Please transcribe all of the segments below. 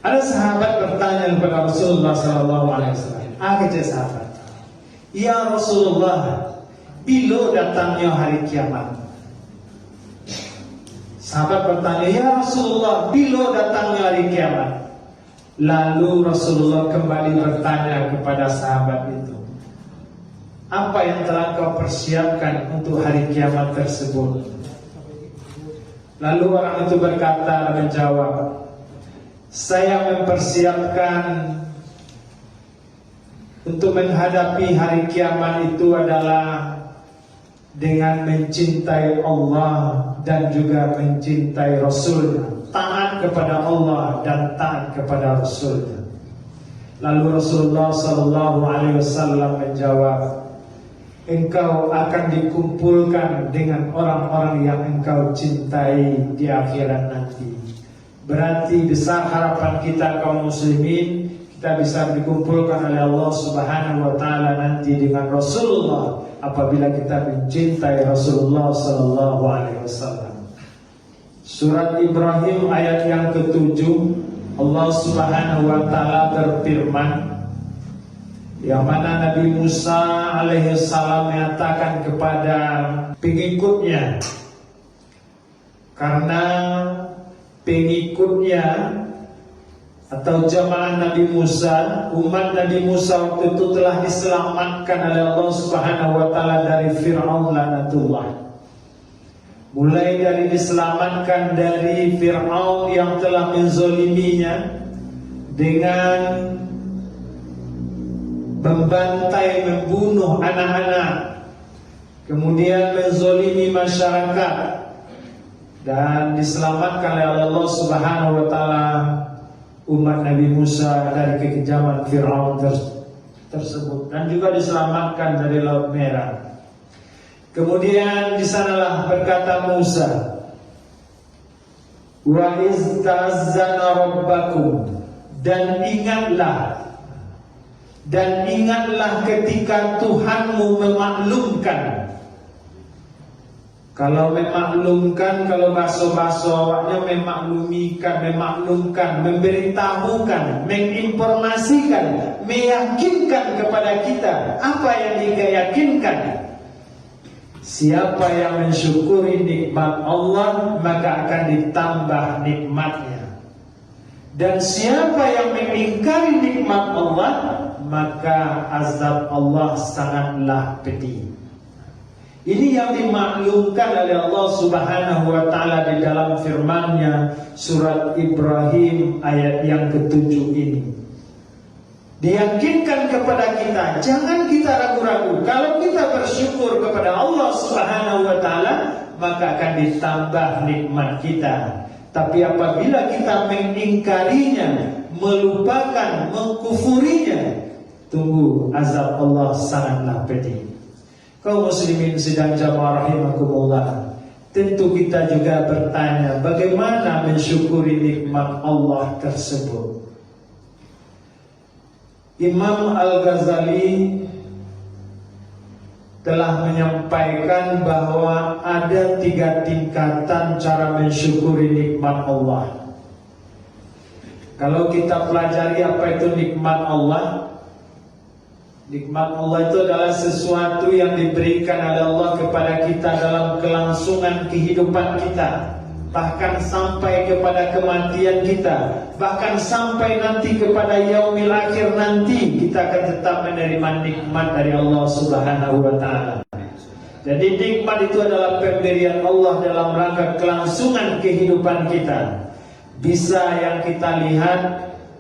Ada sahabat bertanya kepada Rasulullah SAW. Kata sahabat, ya Rasulullah, bila datangnya hari kiamat? Sahabat bertanya, ya Rasulullah, bila datangnya hari kiamat? Lalu Rasulullah kembali bertanya kepada sahabat itu, apa yang telah kau persiapkan untuk hari kiamat tersebut? Lalu orang itu berkata, menjawab, saya mempersiapkan untuk menghadapi hari kiamat itu adalah dengan mencintai Allah dan juga mencintai Rasul, taat kepada Allah dan taat kepada Rasul. Lalu Rasulullah SAW menjawab, engkau akan dikumpulkan dengan orang-orang yang engkau cintai di akhirat nanti. Berarti besar harapan kita kaum muslimin, kita bisa dikumpulkan oleh Allah Subhanahu wa taala nanti dengan Rasulullah apabila kita mencintai Rasulullah sallallahu alaihi wasallam. Surat Ibrahim ayat yang ke-7, Allah Subhanahu wa taala berfirman, yang mana Nabi Musa alaihi salam menyatakan kepada pengikutnya, karena pengikutnya atau jamaah Nabi Musa, umat Nabi Musa waktu itu telah diselamatkan oleh Allah Subhanahu wa taala dari Fir'aun laknatullah. Mulai dari diselamatkan dari Fir'aun yang telah menzoliminya dengan membantai, membunuh anak-anak, kemudian menzolimi masyarakat, dan diselamatkan oleh Allah Subhanahu wa taala umat Nabi Musa dari kekejaman Fir'aun tersebut, dan juga diselamatkan dari Laut Merah. Kemudian di sanalah berkata Musa, wa iz ta'azzana rabbakum, dan ingatlah ketika Tuhanmu memaklumkan. Kalau memaklumkan, kalau bahasa-bahasa awaknya memaklumkan, memberitahukan, menginformasikan, meyakinkan kepada kita. Apa yang diyakinkan? Siapa yang mensyukuri nikmat Allah, maka akan ditambah nikmatnya. Dan siapa yang mengingkari nikmat Allah, maka azab Allah sangatlah pedih. Ini yang dimaklumkan oleh Allah Subhanahu wa taala di dalam firman-Nya surat Ibrahim ayat yang ke-7 ini. Diyakinkan kepada kita, jangan kita ragu-ragu. Kalau kita bersyukur kepada Allah Subhanahu wa taala, maka akan ditambah nikmat kita. Tapi apabila kita mengingkarinya, melupakan, mengkufurinya, tunggu azab Allah sangatlah pedih. Kaum muslimin sidang jamaah rahimakumullah, tentu kita juga bertanya, bagaimana mensyukuri nikmat Allah tersebut? Imam Al-Ghazali telah menyampaikan bahwa ada 3 tingkatan cara mensyukuri nikmat Allah. Kalau kita pelajari apa itu nikmat Allah, nikmat Allah itu adalah sesuatu yang diberikan oleh Allah kepada kita dalam kelangsungan kehidupan kita, bahkan sampai kepada kematian kita, bahkan sampai nanti kepada yaumil akhir nanti kita akan tetap menerima nikmat dari Allah Subhanahu wa taala. Jadi nikmat itu adalah pemberian Allah dalam rangka kelangsungan kehidupan kita. Bisa yang kita lihat,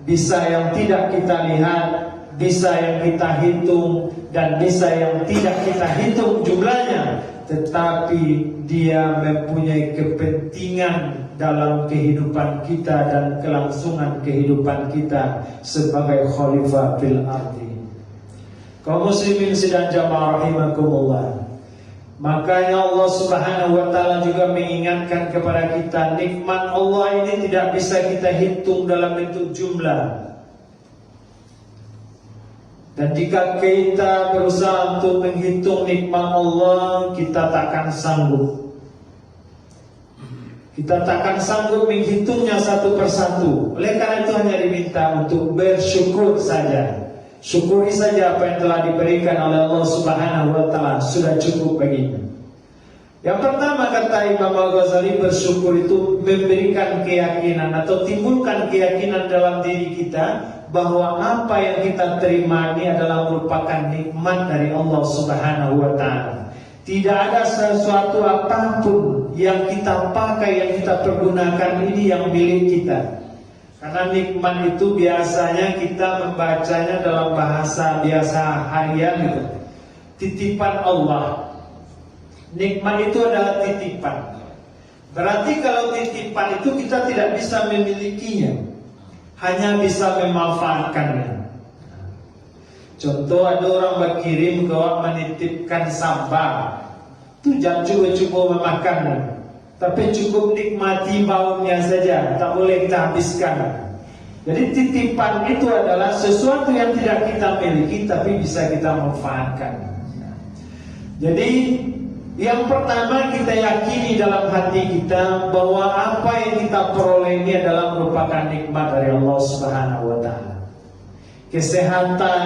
bisa yang tidak kita lihat, bisa yang kita hitung, dan bisa yang tidak kita hitung jumlahnya, tetapi dia mempunyai kepentingan dalam kehidupan kita dan kelangsungan kehidupan kita sebagai khalifah fil ardi. Kaum muslimin sidang jamaah rahimakumullah, makanya Allah Subhanahu wa taala juga mengingatkan kepada kita, nikmat Allah ini tidak bisa kita hitung dalam bentuk jumlah. Dan jika kita berusaha untuk menghitung nikmat Allah, kita takkan sanggup. Kita takkan sanggup menghitungnya satu persatu. Oleh karena itu hanya diminta untuk bersyukur saja. Syukuri saja apa yang telah diberikan oleh Allah Subhanahu wa taala, sudah cukup baginya. Yang pertama kata Imam Al-Ghazali, bersyukur itu memberikan keyakinan atau timbulkan keyakinan dalam diri kita bahwa apa yang kita terima ini adalah merupakan nikmat dari Allah Subhanahu wa taala. Tidak ada sesuatu apapun yang kita pakai, yang kita pergunakan ini yang milik kita. Karena nikmat itu biasanya kita membacanya dalam bahasa biasa harian gitu. Titipan Allah. Nikmat itu adalah titipan. Berarti kalau titipan itu kita tidak bisa memilikinya, hanya bisa memanfaatkannya. Contoh, ada orang berkirim kau menitipkan sambal, itu jangan cukup memakannya, tapi cukup nikmati baunya saja, tak boleh kita habiskan. Jadi titipan itu adalah sesuatu yang tidak kita miliki, tapi bisa kita manfaatkan. Jadi yang pertama kita yakini dalam hati kita bahwa apa yang kita peroleh ini adalah merupakan nikmat dari Allah Subhanahu wa taala. Kesehatan,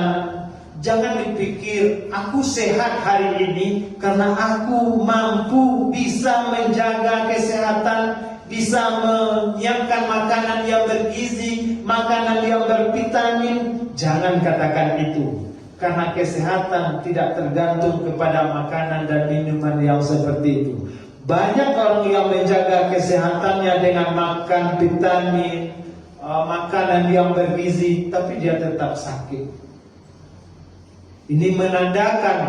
jangan dipikir aku sehat hari ini karena aku mampu bisa menjaga kesehatan, bisa menyiapkan makanan yang bergizi, makanan yang bervitamin. Jangan katakan itu. Karena kesehatan tidak tergantung kepada makanan dan minuman yang seperti itu. Banyak orang yang menjaga kesehatannya dengan makan vitamin, makanan yang bergizi, tapi dia tetap sakit. Ini menandakan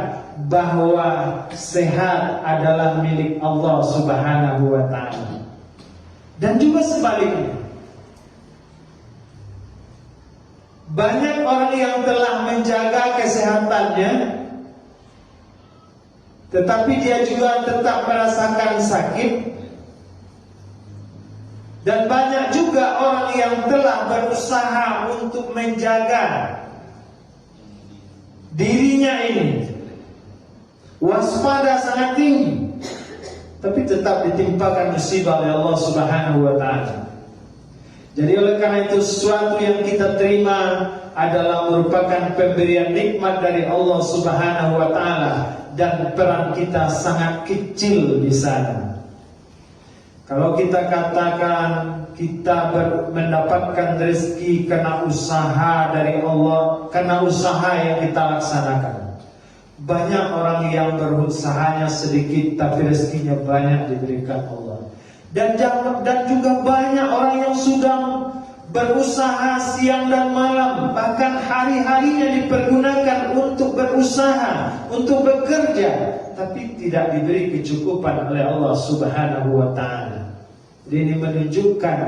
bahwa sehat adalah milik Allah Subhanahu wa taala. Dan juga sebaliknya, banyak orang yang telah menjaga kesehatannya, tetapi dia juga tetap merasakan sakit. Dan banyak juga orang yang telah berusaha untuk menjaga dirinya ini, waspada sangat tinggi, tapi tetap ditimpakan musibah oleh Allah Subhanahu wa taala. Jadi oleh karena itu sesuatu yang kita terima adalah merupakan pemberian nikmat dari Allah Subhanahu wa taala, dan peran kita sangat kecil di sana. Kalau kita katakan kita mendapatkan rezeki karena usaha dari Allah, karena usaha yang kita laksanakan. Banyak orang yang berusahanya sedikit tapi rezekinya banyak diberikan Allah. Dan juga banyak orang yang sudah berusaha siang dan malam, bahkan hari-harinya dipergunakan untuk berusaha, untuk bekerja, tapi tidak diberi kecukupan oleh Allah Subhanahu wa taala. Ini menunjukkan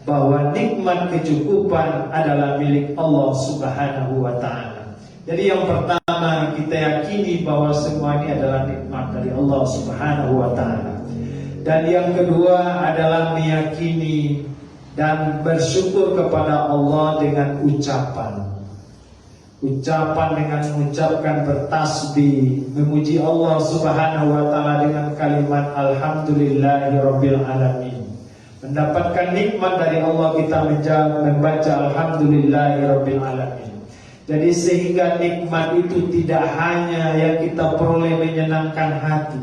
bahwa nikmat kecukupan adalah milik Allah Subhanahu wa taala. Jadi yang pertama kita yakini bahwa semua ini adalah nikmat dari Allah Subhanahu wa taala. Dan yang kedua adalah meyakini dan bersyukur kepada Allah dengan ucapan. Ucapan dengan mengucapkan bertasbih, memuji Allah Subhanahu wa taala dengan kalimat alhamdulillahirabbil alamin. Mendapatkan nikmat dari Allah kita membaca alhamdulillahirabbil alamin. Jadi sehingga nikmat itu tidak hanya yang kita peroleh menyenangkan hati,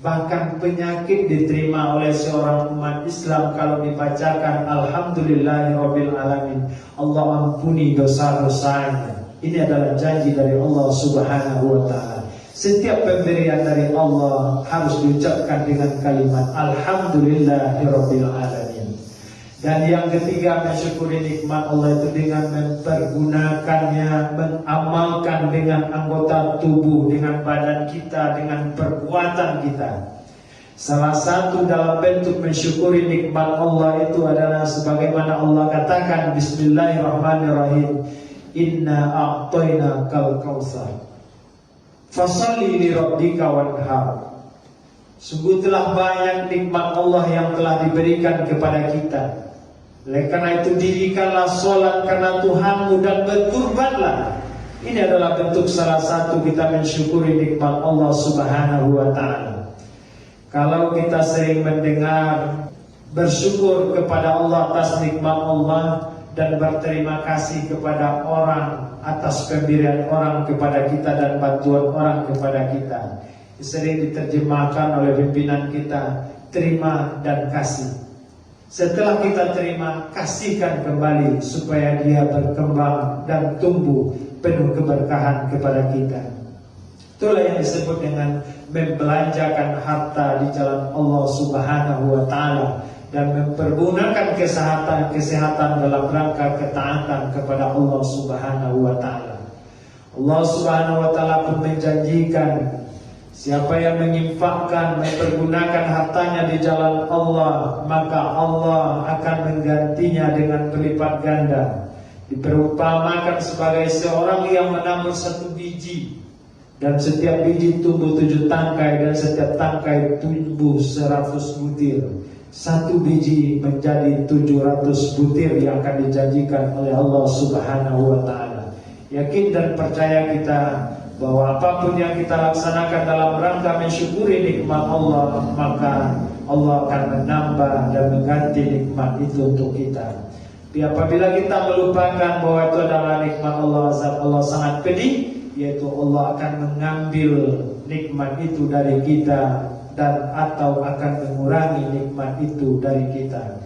bahkan penyakit diterima oleh seorang umat Islam kalau dibacakan alhamdulillahirabbil alamin. Allah ampuni dosa-dosanya. Ini adalah janji dari Allah Subhanahu wa taala. Setiap pemberian dari Allah harus diucapkan dengan kalimat alhamdulillahirabbil alamin. Dan yang ketiga, mensyukuri nikmat Allah itu dengan mempergunakannya, mengamalkan dengan anggota tubuh, dengan badan kita, dengan perbuatan kita. Salah satu dalam bentuk mensyukuri nikmat Allah itu adalah sebagaimana Allah katakan, bismillahirrahmanirrahim, inna a'tainakal kautsar fasholli li rabbika wanhar. Sungguh telah banyak nikmat Allah yang telah diberikan kepada kita. Oleh karena itu dirikanlah solat karena Tuhanmu dan berkurbanlah. Ini adalah bentuk salah satu kita mensyukuri nikmat Allah Subhanahu wa taala. Kalau kita sering mendengar bersyukur kepada Allah atas nikmat Allah, dan berterima kasih kepada orang atas pemberian orang kepada kita dan bantuan orang kepada kita. Sering diterjemahkan oleh pimpinan kita, terima dan kasih. Setelah kita terima, kasihkan kembali supaya dia berkembang dan tumbuh penuh keberkahan kepada kita. Itulah yang disebut dengan membelanjakan harta di jalan Allah Subhanahu wa taala dan mempergunakan kesehatan dalam rangka ketaatan kepada Allah Subhanahu wa taala. Allah Subhanahu wa taala pun menjanjikan, siapa yang menginfakkan, mempergunakan hartanya di jalan Allah, maka Allah akan menggantinya dengan berlipat ganda. Diperumpamakan sebagai seorang yang menabur satu biji, dan setiap biji tumbuh 7 tangkai, dan setiap tangkai tumbuh 100 butir. Satu biji menjadi 700 butir yang akan dijanjikan oleh Allah Subhanahu wa taala. Yakin dan percaya kita bahwa apapun yang kita laksanakan dalam rangka mensyukuri nikmat Allah, maka Allah akan menambah dan mengganti nikmat itu untuk kita. Tapi apabila kita melupakan bahwa itu adalah nikmat Allah, zat Allah sangat pedih, yaitu Allah akan mengambil nikmat itu dari kita dan atau akan mengurangi nikmat itu dari kita.